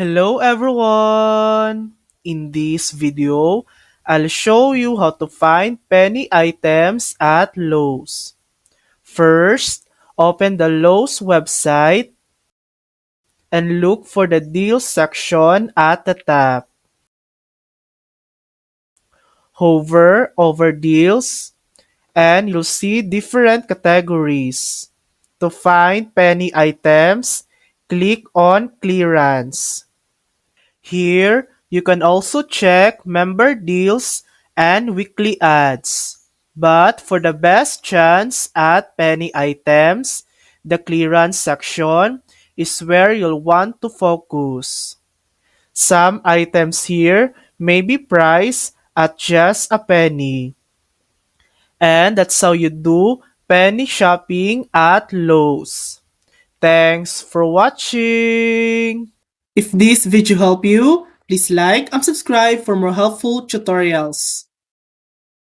Hello everyone! In this video, I'll show you how to find penny items at Lowe's. First, open the Lowe's website and look for the deals section at the top. Hover over deals and you'll see different categories. To find penny items, click on clearance. Here, you can also check member deals and weekly ads. But for the best chance at penny items, the clearance section is where you'll want to focus. Some items here may be priced at just a penny. And that's how you do penny shopping at Lowe's. Thanks for watching! If this video helped you, please like and subscribe for more helpful tutorials.